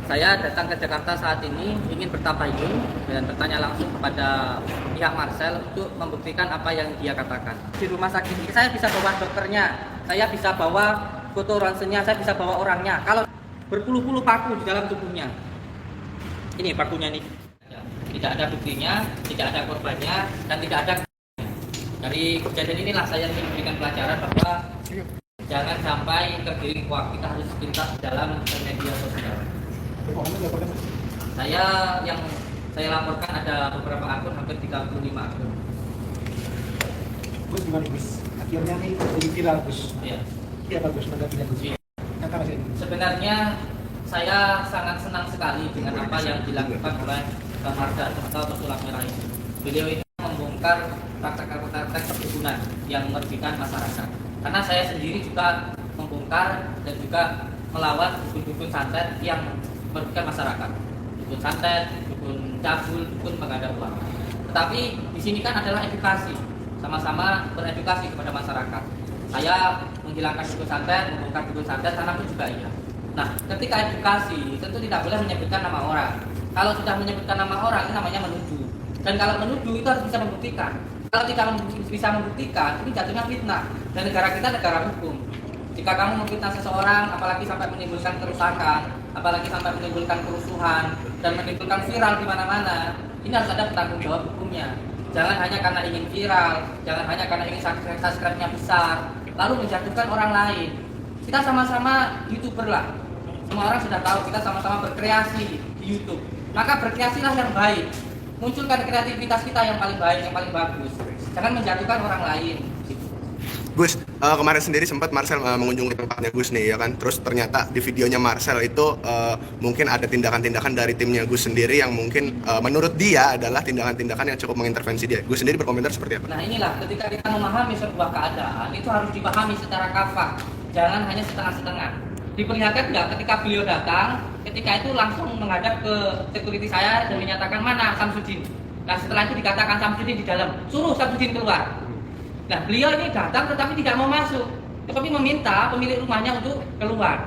Saya datang ke Jakarta saat ini ingin bertabayun dan bertanya langsung kepada pihak Marcel untuk membuktikan apa yang dia katakan. Di rumah sakit ini saya bisa bawa dokternya, saya bisa bawa foto ronsennya, saya bisa bawa orangnya. Kalau berpuluh-puluh paku di dalam tubuhnya, ini pakunya nih, tidak ada buktinya, tidak ada korbannya, dan tidak ada. Dari kejadian inilah saya ingin memberikan pelajaran bahwa jangan sampai tergiring hoax. Kita harus pintar dalam media sosial. Yang saya laporkan ada beberapa akun, hampir 35 akun. Gus gimana Gus? Akhirnya nih jadi viral Gus. Iya. Iya Gus, menanggapinya Gus. Sebenarnya saya sangat senang sekali dengan apa yang dilakukan oleh Bang Marcel atau Pesulap Merah ini. Beliau ini membongkar praktek-praktek perkebunan yang merugikan masyarakat. Karena saya sendiri juga membongkar dan juga melawan dukun-dukun santet yang merugikan masyarakat. Dukun santet, dukun cabul, dukun pengganda uang. Tetapi di sini kan adalah edukasi, sama-sama beredukasi kepada masyarakat. Saya menghilangkan dukun santet, membongkar dukun santet, anakku juga iya. Nah, ketika edukasi tentu tidak boleh menyebutkan nama orang. Kalau sudah menyebutkan nama orang, ini namanya menuduh. Dan kalau menuduh itu harus bisa membuktikan. Kalau tidak bisa membuktikan, ini jatuhnya fitnah. Dan negara kita negara hukum. Jika kamu memfitnah seseorang, apalagi sampai menimbulkan kerusakan, apalagi sampai menimbulkan kerusuhan, dan menimbulkan viral di mana-mana, ini harus ada bertanggung jawab hukumnya. Jangan hanya karena ingin viral, jangan hanya karena ingin subscribe-nya besar, lalu menjatuhkan orang lain. Kita sama-sama YouTuber lah. Semua orang sudah tahu kita sama-sama berkreasi di YouTube. Maka berkreasilah yang baik. Munculkan kreativitas kita yang paling baik, yang paling bagus. Jangan menjatuhkan orang lain. Gus, kemarin sendiri sempat Marcel mengunjungi tempatnya Gus nih ya kan. Terus ternyata di videonya Marcel itu mungkin ada tindakan-tindakan dari timnya Gus sendiri yang mungkin menurut dia adalah tindakan-tindakan yang cukup mengintervensi dia. Gus sendiri berkomentar seperti apa? Nah inilah ketika kita memahami sebuah keadaan itu harus dipahami secara kafah. Jangan hanya setengah-setengah. Diperlihatkan nggak ketika beliau datang, ketika itu langsung menghadap ke security saya dan menyatakan mana Samsudin. Nah setelah itu dikatakan Samsudin di dalam, suruh Samsudin keluar. Nah beliau ini datang tetapi tidak mau masuk, tetapi meminta pemilik rumahnya untuk keluar.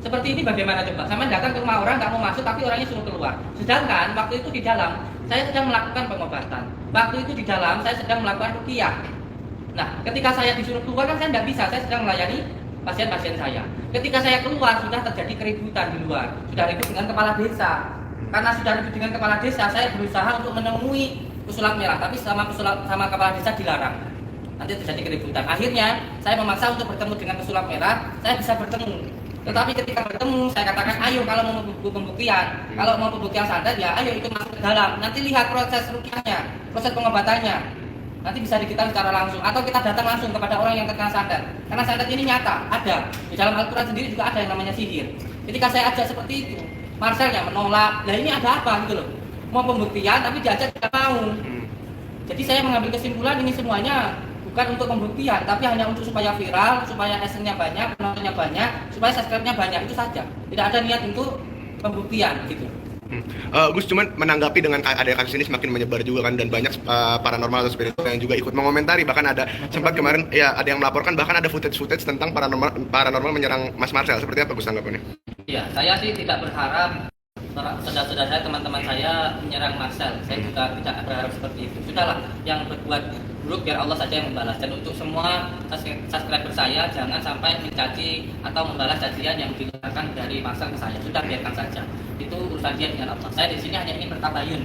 Seperti ini bagaimana coba? Sama datang ke rumah orang nggak mau masuk tapi orangnya suruh keluar. Sedangkan waktu itu di dalam saya sedang melakukan pengobatan. Waktu itu di dalam saya sedang melakukan ruqyah. Nah ketika saya disuruh keluar kan saya tidak bisa, saya sedang melayani pasien-pasien saya. Ketika saya keluar sudah terjadi keributan di luar, sudah ribut dengan kepala desa. Karena sudah ribut dengan kepala desa, saya berusaha untuk menemui Pesulap Merah, tapi sama kepala desa dilarang. Nanti terjadi keributan. Akhirnya saya memaksa untuk bertemu dengan Pesulap Merah, saya bisa bertemu. Tetapi ketika bertemu, saya katakan, ayo kalau mau pembuktian, kalau mau pembuktian santet ya ayo ikut masuk ke dalam. Nanti lihat proses ruqyahnya, proses pengobatannya. Nanti bisa diketahui secara langsung atau kita datang langsung kepada orang yang terkena santet. Karena santet ini nyata, ada. Di dalam Al-Quran sendiri juga ada yang namanya sihir. Ketika saya ajak seperti itu, Marcel yang menolak. Nah ini ada apa gitu loh? Mau pembuktian tapi diajak tidak mau. Jadi saya mengambil kesimpulan ini semuanya bukan untuk pembuktian, tapi hanya untuk supaya viral, supaya esennya banyak, penontonnya banyak, supaya subscribe-nya banyak, itu saja. Tidak ada niat untuk pembuktian gitu. Gus cuman menanggapi dengan ada kasus ini semakin menyebar juga kan, dan banyak paranormal atau spiritual yang juga ikut mengomentari, bahkan ada sempat kemarin ya ada yang melaporkan bahkan ada footage tentang paranormal menyerang Mas Marcel. Seperti apa Gus tanggapannya? Ya, saya sih tidak berharap saudara-saudara saya, teman-teman saya menyerang Marcel. Saya juga tidak berharap seperti itu. Sudahlah, yang berbuat buruk biar Allah saja yang membalas. Dan untuk semua subscriber saya, jangan sampai mencaci atau membalas cacian yang dilakukan dari Marcel ke saya. Sudah, biarkan saja. Itu urusan dia dengan Allah. Saya di sini hanya ingin bertabayun.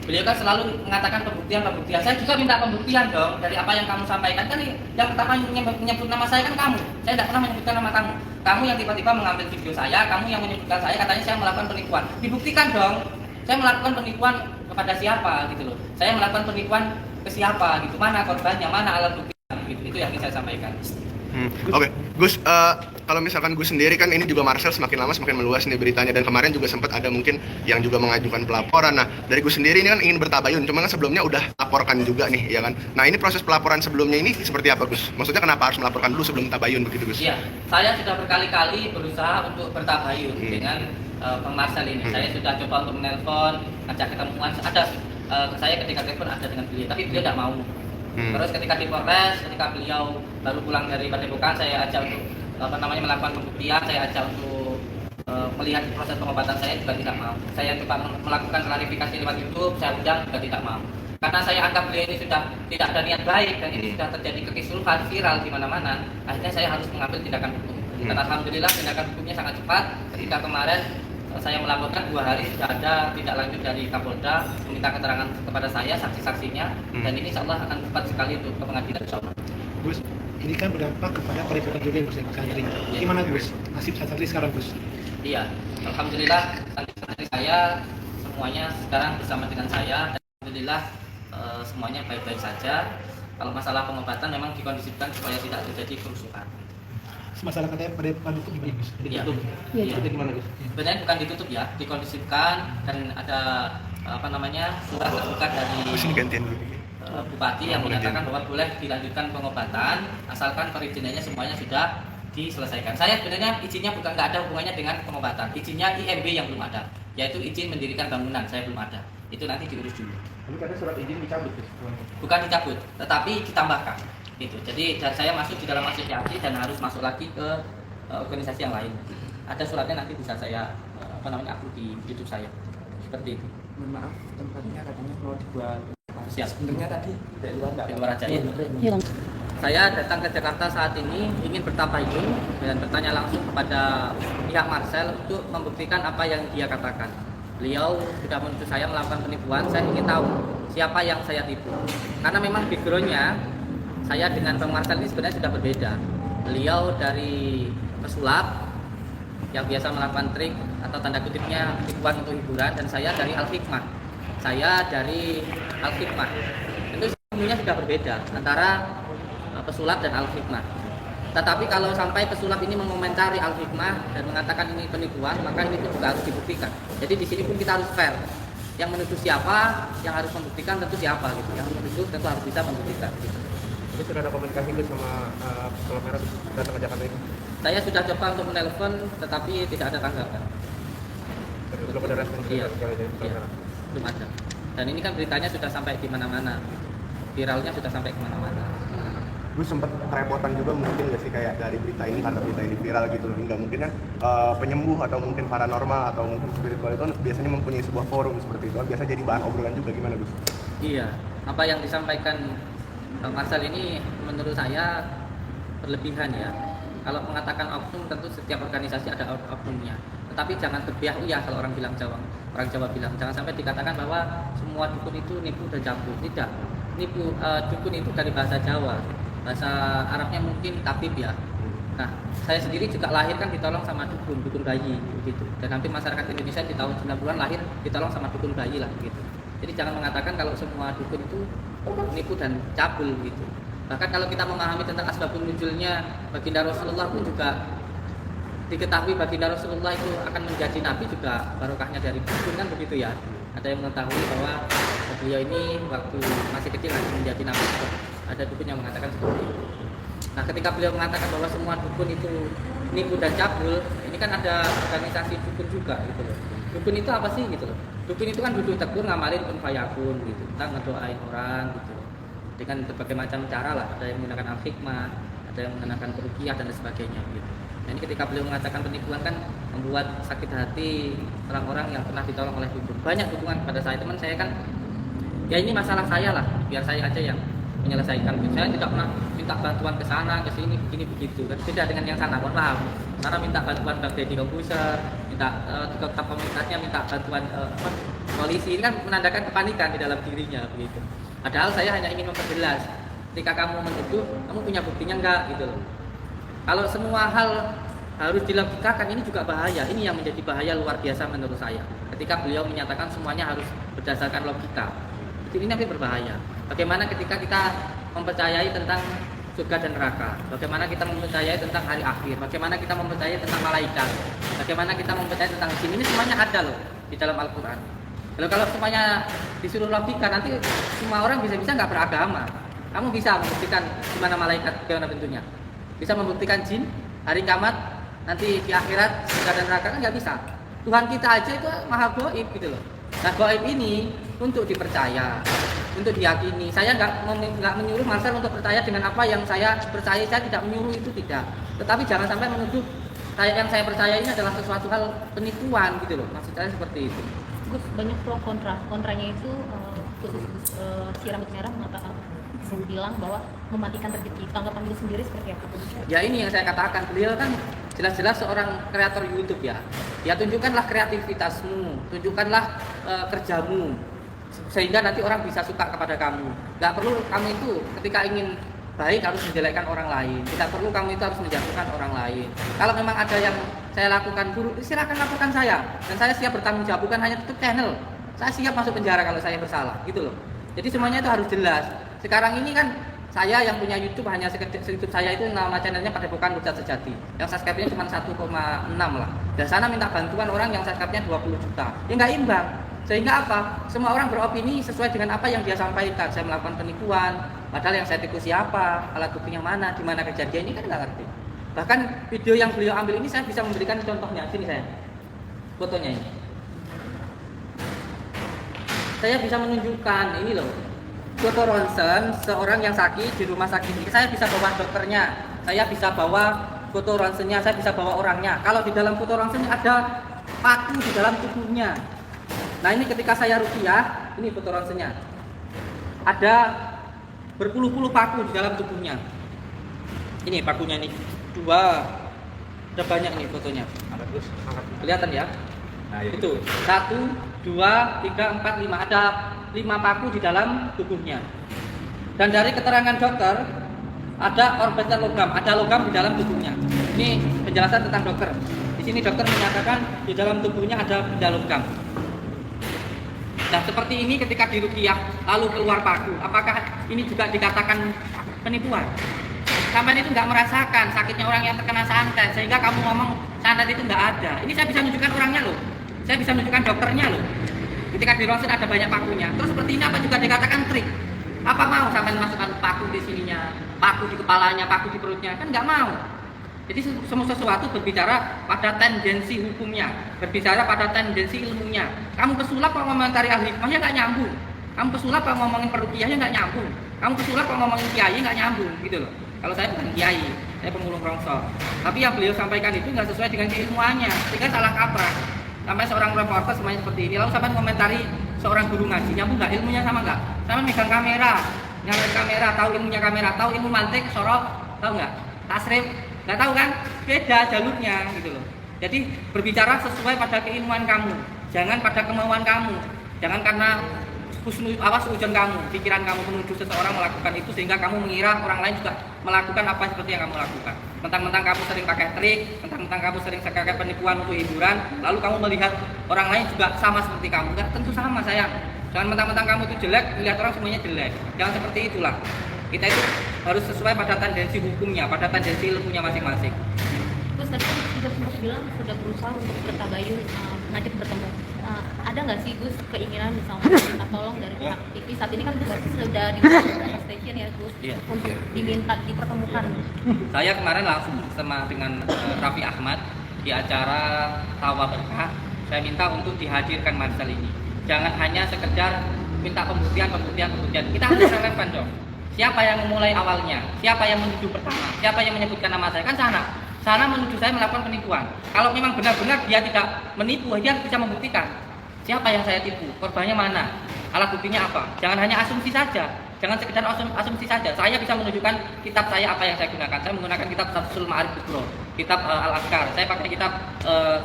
Beliau kan selalu mengatakan pembuktian. Saya juga minta pembuktian dong dari apa yang kamu sampaikan. Kan yang pertama menyebut nama saya kan kamu. Saya tidak pernah menyebutkan nama kamu. Kamu yang tiba-tiba mengambil video saya, kamu yang menyebutkan saya, katanya saya melakukan penipuan. Dibuktikan dong. Saya melakukan penipuan kepada siapa gitu loh. Saya melakukan penipuan ke siapa gitu. Mana korbannya, mana alat bukti gitu. Itu yang ingin saya sampaikan. Oke. Gus, kalau misalkan Gus sendiri kan ini juga Marcel semakin lama semakin meluas nih beritanya, dan kemarin juga sempat ada mungkin yang juga mengajukan pelaporan. Nah dari Gus sendiri ini kan ingin bertabayun, cuma kan sebelumnya udah laporkan juga nih ya kan. Nah ini proses pelaporan sebelumnya ini seperti apa Gus? Maksudnya kenapa harus melaporkan dulu sebelum tabayun begitu Gus? Iya, saya sudah berkali-kali berusaha untuk bertabayun dengan Bang Marcel ini. Saya sudah coba untuk menelpon, ngajak ketemuan. Ada saya ketika telepon ada dengan beliau, tapi beliau tidak mau. Terus ketika di Polres, ketika beliau baru pulang dari Padepokan, saya ajak untuk melakukan pembuktian, saya ajak untuk melihat proses pengobatan saya juga tidak mau. Saya coba melakukan klarifikasi lewat YouTube, saya undang juga tidak mau. Karena saya anggap beliau ini sudah tidak ada niat baik dan ini sudah terjadi kekisruhan viral di mana-mana, akhirnya saya harus mengambil tindakan hukum. Dan alhamdulillah tindakan hukumnya sangat cepat. Ketika kemarin saya melaporkan 2 hari sudah ada tindak lanjut dari Kapolda meminta keterangan kepada saya saksi-saksinya dan ini insya Allah akan cepat sekali untuk ke pengadilan insya Allah. Gus, ini kan berdampak kepada perekonomian juga Gus ya, santri. Gimana Gus? Nasib santri sekarang Gus? Iya, alhamdulillah santri saya semuanya sekarang bersama dengan saya dan alhamdulillah semuanya baik-baik saja. Kalau masalah pengobatan memang dikondisikan supaya tidak terjadi kerusuhan. Masalah katanya pada pendukung gimana Gus? Iya. Iya. Itu gimana Gus? Sebenarnya bukan ditutup ya, dikondisikan dan ada surat terbuka dari Terus ini gantian dulu. bupati yang menyatakan bahwa boleh dilanjutkan pengobatan asalkan perizinannya semuanya sudah diselesaikan. Saya sebenarnya izinnya bukan nggak ada hubungannya dengan pengobatan, izinnya IMB yang belum ada, yaitu izin mendirikan bangunan saya belum ada. Itu nanti diurus dulu. Ini katanya surat izin dicabut Gus. Bukan dicabut, tetapi ditambahkan. Gitu. Jadi dan saya masuk di dalam asosiasi dan harus masuk lagi ke organisasi yang lain. Ada suratnya nanti bisa saya upload di YouTube saya. Seperti itu. Mohon maaf, tempatnya katanya mau dibuat. Siap. Sebenarnya tadi dari luar nggak Di luar aja ya. Hilang. Saya datang ke Jakarta saat ini ingin bertabayun dan bertanya langsung kepada pihak Marcel untuk membuktikan apa yang dia katakan. Beliau sudah menuntut saya melakukan penipuan, saya ingin tahu siapa yang saya tipu. Karena memang backgroundnya saya dengan Bang Marcel ini sebenarnya sudah berbeda. Beliau dari pesulap yang biasa melakukan trik atau tanda kutipnya tipuan untuk hiburan, dan saya dari Al-Hikmah. Saya dari Al-Hikmah. Itu sebenarnya sudah berbeda antara pesulap dan Al-Hikmah. Tetapi kalau sampai pesulap ini mengomentari Al-Hikmah dan mengatakan ini penipuan, maka ini juga harus dibuktikan. Jadi di sini pun kita harus fair. Yang menuduh siapa, yang harus membuktikan tentu siapa gitu. Yang menuduh tentu harus bisa membuktikan gitu. Ini sudah ada komunikasi Gus sama Sekolah Merah datang ke Jakarta ini? Saya sudah coba untuk menelpon tetapi tidak ada tanggapan. Belum ada respon Iya. dari Sekolah Iya. Merah. Belum ada. Dan ini kan beritanya sudah sampai di mana-mana. Viralnya sudah sampai kemana-mana. Gue sempet kerepotan juga mungkin nggak sih kayak dari berita ini, karena berita ini viral gitu loh. Nggak mungkin kan penyembuh atau mungkin paranormal atau mungkin spiritual itu biasanya mempunyai sebuah forum seperti itu. Biasa jadi bahan obrolan juga, gimana Gus? Iya, apa yang disampaikan Bang Marcel ini menurut saya berlebihan ya. Kalau mengatakan oknum tentu setiap organisasi ada oknumnya. Tetapi jangan berpihak kalau orang Jawa bilang jangan sampai dikatakan bahwa semua dukun itu nipu dan cabul. Tidak. Nipu dukun itu dari bahasa Jawa. Bahasa Arabnya mungkin tabib ya. Nah, saya sendiri juga lahir kan ditolong sama dukun bayi begitu. Dan hampir masyarakat Indonesia di tahun 90-an lahir ditolong sama dukun bayi lah gitu. Jadi jangan mengatakan kalau semua dukun itu nipu dan cabul gitu. Bahkan kalau kita memahami tentang asbabun nuzulnya baginda Rasulullah pun juga diketahui baginda Rasulullah itu akan menjadi nabi juga barokahnya dari dukun kan begitu ya. Ada yang mengetahui bahwa beliau ini waktu masih kecil langsung menjadi nabi. Ada dukun yang mengatakan seperti itu. Nah, ketika beliau mengatakan bahwa semua dukun itu nipu dan cabul, ini kan ada organisasi dukun juga gitu loh. Dukun itu apa sih gitu loh? Dukun itu kan duduk tegur ngamalin kun fayakun gitu. Kita ngedoain orang gitu loh. Dengan berbagai macam cara lah. Ada yang menggunakan al-hikmah, ada yang menggunakan ruqyah dan sebagainya gitu. Nah, ini ketika beliau mengatakan penipuan kan membuat sakit hati orang-orang yang pernah ditolong oleh dukun. Banyak dukungan kepada saya, teman saya kan ya ini masalah saya lah, biar saya aja yang menyelesaikan. Saya tidak pernah minta bantuan ke sana, ke sini, begini begitu. Dan beda dengan yang sana, mohon maaf. Karena minta bantuan Bang Deddy Kompuser, minta tetap komunitasnya minta bantuan polisi, ini kan menandakan kepanikan di dalam dirinya begitu. Padahal saya hanya ingin memperjelas. Ketika kamu menuduh, kamu punya buktinya enggak gitu loh. Kalau semua hal harus dilogikakan, ini juga bahaya. Ini yang menjadi bahaya luar biasa menurut saya. Ketika beliau menyatakan semuanya harus berdasarkan logika, ini nanti berbahaya. Bagaimana ketika kita mempercayai tentang surga dan neraka? Bagaimana kita mempercayai tentang hari akhir? Bagaimana kita mempercayai tentang malaikat? Bagaimana kita mempercayai tentang jin? Ini semuanya ada loh di dalam Al-Quran. Kalau semuanya disuruh logika, nanti semua orang bisa-bisa nggak beragama. Kamu bisa membuktikan gimana malaikat, bagaimana bentuknya? Bisa membuktikan jin, hari kiamat, nanti di akhirat surga dan neraka kan nggak bisa. Tuhan kita aja itu maha gaib gitu loh. Nah, gaib ini untuk dipercaya, untuk diyakini. Saya nggak menyuruh Marcel untuk percaya dengan apa yang saya percaya. Saya tidak menyuruh itu, tidak. Tetapi jangan sampai menuduh yang saya percaya ini adalah sesuatu hal penipuan gitu loh. Maksud saya seperti itu. Gus, banyak pro kontra. Kontranya itu khusus si rambut merah mengatakan bilang bahwa mematikan rezeki. Tanggapan Gus sendiri seperti apa? Ya ini yang saya katakan, beliau kan jelas-jelas seorang kreator YouTube ya. Ya tunjukkanlah kreativitasmu, tunjukkanlah kerjamu, sehingga nanti orang bisa suka kepada kamu. Gak perlu kamu itu ketika ingin baik harus menjelekkan orang lain. Tidak perlu kamu itu harus menjatuhkan orang lain. Kalau memang ada yang saya lakukan buruk, silakan lakukan saya. Dan saya siap bertanggung jawab, bukan hanya tutup channel. Saya siap masuk penjara kalau saya bersalah, gitu loh. Jadi semuanya itu harus jelas. Sekarang ini kan saya yang punya YouTube hanya YouTube saya itu nama channelnya Padepokan Hujat Sejati. Yang subscribe-nya cuma 1,6 lah. Dan sana minta bantuan orang yang subscribe-nya 20 juta. Ya nggak imbang. Sehingga apa? Semua orang beropini sesuai dengan apa yang dia sampaikan. Saya melakukan penipuan, padahal yang saya tipu siapa, alat buktinya mana, di mana kejadian ini kan nggak ngerti. Bahkan video yang beliau ambil ini saya bisa memberikan contohnya. Sini saya, fotonya ini. Saya bisa menunjukkan ini loh, foto ronsen seorang yang sakit di rumah sakit ini. Saya bisa bawa dokternya, saya bisa bawa foto ronsennya, saya bisa bawa orangnya. Kalau di dalam foto ronsen ada paku di dalam tubuhnya. Nah ini ketika saya ruqyah, ini foto ronsennya. Ada berpuluh-puluh paku di dalam tubuhnya. Ini pakunya nih, 2. Ada banyak nih fotonya. Kelihatan ya? Nah, ya. Itu 1, 2, 3, 4, 5. Ada 5 paku di dalam tubuhnya. Dan dari keterangan dokter ada orbital logam, ada logam di dalam tubuhnya. Ini penjelasan tentang dokter. Di sini dokter menyatakan di dalam tubuhnya ada benda logam. Nah seperti ini ketika diruqyah lalu keluar paku, apakah ini juga dikatakan penipuan? Sampai itu nggak merasakan sakitnya orang yang terkena santet sehingga kamu ngomong santet itu nggak ada. Ini saya bisa menunjukkan orangnya loh, saya bisa menunjukkan dokternya loh. Ketika di ronsen ada banyak pakunya. Terus seperti ini apa juga dikatakan trik? Apa mau sampai masukkan paku di sininya, paku di kepalanya, paku di perutnya? Kan nggak mau. Jadi semua sesuatu berbicara pada tendensi hukumnya, berbicara pada tendensi ilmunya. Kamu pesulap kalau ngomentari ahli hikmahnya nggak nyambung. Kamu pesulap kalau ngomongin peruqyahnya nggak nyambung. Kamu pesulap kalau ngomongin kiai nggak nyambung, gitu loh. Kalau saya bukan kiai, saya pemulung rongsor. Tapi yang beliau sampaikan itu nggak sesuai dengan keilmuannya, sehingga salah kaprah. Sampai seorang reporter semuanya seperti ini, lalu sampai komentari seorang guru ngaji, nyambung nggak ilmunya sama nggak? Sama megang kamera, nyalain kamera, tahu ilmunya kamera, tahu ilmu mantik, sorok, tahu nggak? Tasrif, nggak tahu kan? Beda jalurnya gitu loh. Jadi berbicara sesuai pada keilmuan kamu, jangan pada kemauan kamu, jangan karena awas ujian kamu, pikiran kamu menuju seseorang melakukan itu sehingga kamu mengira orang lain juga melakukan apa seperti yang kamu lakukan. Mentang-mentang kamu sering pakai trik, mentang-mentang kamu sering pakai penipuan untuk hiburan, lalu kamu melihat orang lain juga sama seperti kamu. Enggak tentu sama sayang. Jangan mentang-mentang kamu itu jelek, lihat orang semuanya jelek. Jangan seperti itulah. Kita itu harus sesuai pada tendensi hukumnya, pada tendensi ilmunya masing-masing. Terus tadi kan sudah sempat bilang sudah berusaha untuk bertabayun, ngajak bertemu. Ada nggak sih Gus keinginan misalnya minta tolong dari pihak TV? Saat ini kan Gus sudah di station ya Gus, Iya. untuk diminta dipertemukan. Saya kemarin langsung bersama dengan Raffi Ahmad di acara Tawa Berkah. Saya minta untuk dihadirkan Marcel ini. Jangan hanya sekedar minta pembuktian. Kita harus relevan dong. Siapa yang memulai awalnya? Siapa yang menuduh pertama? Siapa yang menyebutkan nama saya? Kan sana menuduh saya melakukan penipuan. Kalau memang benar-benar dia tidak menipu, dia bisa membuktikan siapa yang saya tipu, korbannya mana, alat buktinya apa. Jangan hanya asumsi saja, jangan sekedar asumsi saja. Saya bisa menunjukkan kitab saya apa yang saya gunakan. Saya menggunakan kitab Syamsul Ma'arif Kubro, kitab Al-Azkar. Saya pakai kitab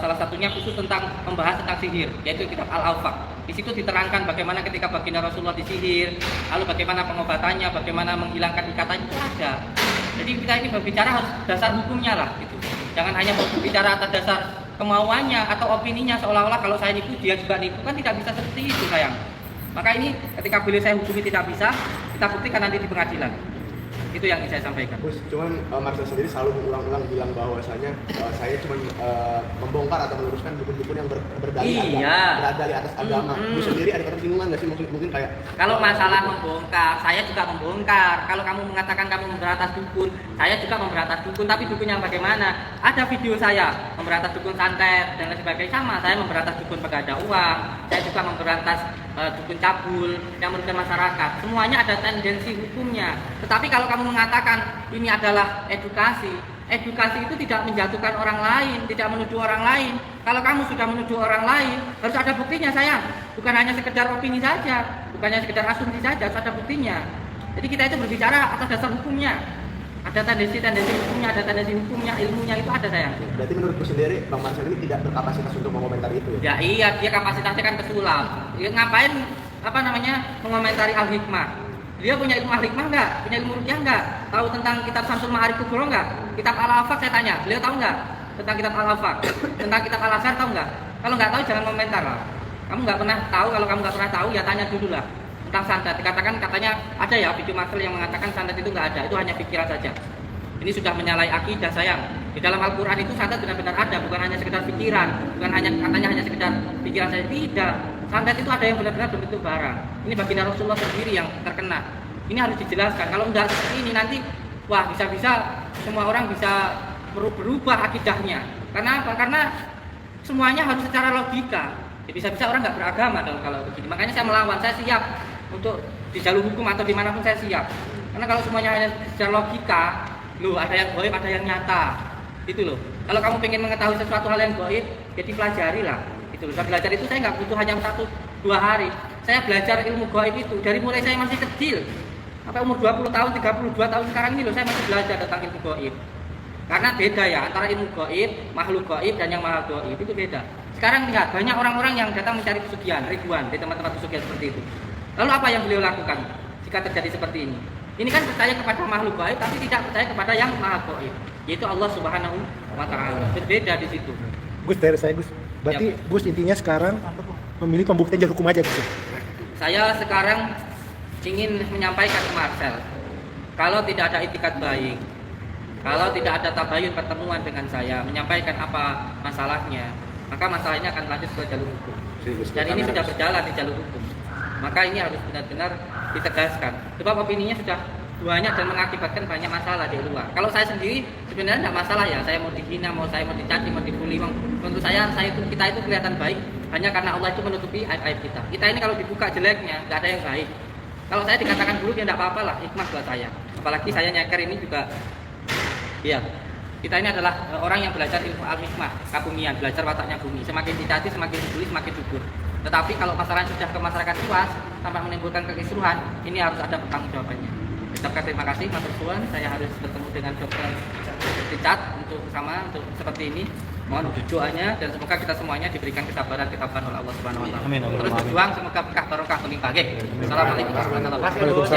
salah satunya khusus tentang membahas tentang sihir, yaitu kitab Al-Awfaq. Di situ diterangkan bagaimana ketika baginda Rasulullah disihir, lalu bagaimana pengobatannya, bagaimana menghilangkan ikatan itu ada. Jadi kita ini berbicara harus dasar hukumnya lah gitu. Jangan hanya berbicara atas dasar kemauannya atau opininya seolah-olah kalau saya nipu dia juga nipu, kan tidak bisa seperti itu sayang. Maka ini ketika boleh saya hukumi tidak bisa, kita buktikan nanti di pengadilan. Itu yang ingin saya sampaikan. Gus, cuman Marcel sendiri selalu berulang-ulang bilang bahwasanya saya cuma membongkar atau meluruskan dukun-dukun yang berdalih berdalih atas agama. Gus sendiri ada kebingungan nggak sih mungkin kayak kalau masalah membongkar, saya juga membongkar. Kalau kamu mengatakan kamu memberantas dukun, saya juga memberantas dukun. Tapi dukun yang bagaimana? Ada video saya memberantas dukun santet dan lain sebagainya. Sama, saya memberantas dukun pegada uang. Saya juga memberantas dukun cabul yang merugikan masyarakat. Semuanya ada tendensi hukumnya. Tetapi kalau kamu mengatakan ini adalah edukasi, Edukasi itu tidak menjatuhkan orang lain, tidak menuduh orang lain. Kalau kamu sudah menuduh orang lain, harus ada buktinya sayang. Bukan hanya sekedar opini saja, bukan hanya sekedar asumsi saja, harus ada buktinya. Jadi kita itu berbicara atas dasar hukumnya. Ada tendensi-tendensi hukumnya, ada tendensi hukumnya, ilmunya itu ada sayang. Berarti menurutku sendiri Bang Marcel ini tidak berkapasitas untuk mengomentari itu ya? Ya iya, dia kapasitasnya kan pesulap. Dia ngapain mengomentari al-hikmah? Dia punya ilmu al-hikmah enggak? Punya ilmu ruqyah enggak? Tahu tentang kitab Samsul Ma'arif Kubro enggak? Kitab Al-Afaq saya tanya, beliau tahu enggak tentang kitab Al-Afaq? Tentang kitab Al-Azhar tahu enggak? Kalau enggak tahu jangan komentar lah. Kamu enggak pernah tahu, kalau kamu enggak pernah tahu ya tanya dulu lah. Tentang sanad, katanya ada ya video Marcel yang mengatakan sanad itu enggak ada, itu hanya pikiran saja. Ini sudah menyalahi akidah sayang. Di dalam Al-Quran itu sanad benar-benar ada, bukan hanya sekedar pikiran, bukan hanya katanya hanya sekedar pikiran saja. Tidak. Sanad itu ada yang benar-benar berbentuk barang. Ini baginda Rasulullah sendiri yang terkena. Ini harus dijelaskan. Kalau enggak seperti ini nanti wah bisa-bisa semua orang bisa berubah akidahnya. Karena apa? Karena semuanya harus secara logika. Ya, bisa-bisa orang nggak beragama kalau begini. Makanya saya melawan, saya siap untuk di jalur hukum atau dimanapun saya siap. Karena kalau semuanya hanya secara logika, loh ada yang gaib, ada yang nyata, itu loh. Kalau kamu pengen mengetahui sesuatu hal yang gaib, jadi pelajari lah. Itu loh. Saya belajar itu saya nggak butuh hanya 1-2 hari. Saya belajar ilmu gaib itu dari mulai saya masih kecil. Sampai umur 20 tahun, 32 tahun sekarang ini loh saya masih belajar tentang ilmu gaib. Karena beda ya antara ilmu gaib, makhluk gaib dan yang maha gaib itu beda. Sekarang lihat banyak orang-orang yang datang mencari pesugihan, ribuan di tempat-tempat pesugihan seperti itu. Lalu apa yang beliau lakukan jika terjadi seperti ini? Ini kan percaya kepada makhluk gaib tapi tidak percaya kepada yang maha gaib, yaitu Allah Subhanahu wa taala. Berbeda di situ. Gus, dari saya Gus. Berarti Gus intinya sekarang memilih pembuktian jalur hukum aja Gus. Saya sekarang ingin menyampaikan ke Marcel, kalau tidak ada itikat baik, kalau tidak ada tabayun pertemuan dengan saya, menyampaikan apa masalahnya, maka masalahnya akan lanjut ke jalur hukum. Dan ini sudah berjalan di jalur hukum. Maka ini harus benar-benar ditegaskan. Sebab opininya sudah banyak dan mengakibatkan banyak masalah di luar. Kalau saya sendiri sebenarnya tidak masalah ya. Saya mau dihina, saya mau dicaci, mau dibully. Menurut kita itu kelihatan baik hanya karena Allah itu menutupi aib-aib kita. Kita ini kalau dibuka jeleknya, nggak ada yang baik. Kalau saya dikatakan buruk ya tidak apa-apa lah, hikmah buat saya. Apalagi saya nyeker ini juga, ya. Kita ini adalah orang yang belajar ilmu al-hikmah, kabumian, belajar wataknya bumi. Semakin dicaci, semakin dibully, semakin subur. Tetapi kalau masalahnya sudah ke masyarakat luas, sampai menimbulkan kekisruhan, ini harus ada pertanggungjawabannya. Ucapkan terima kasih, matur suwun. Saya harus bertemu dengan Dr. Richard untuk seperti ini. Mohon doanya dan semoga kita semuanya diberikan kesabaran oleh Allah Subhanahu wa taala. Terus berjuang semoga berkah barokah melimpah. Assalamualaikum warahmatullahi wabarakatuh.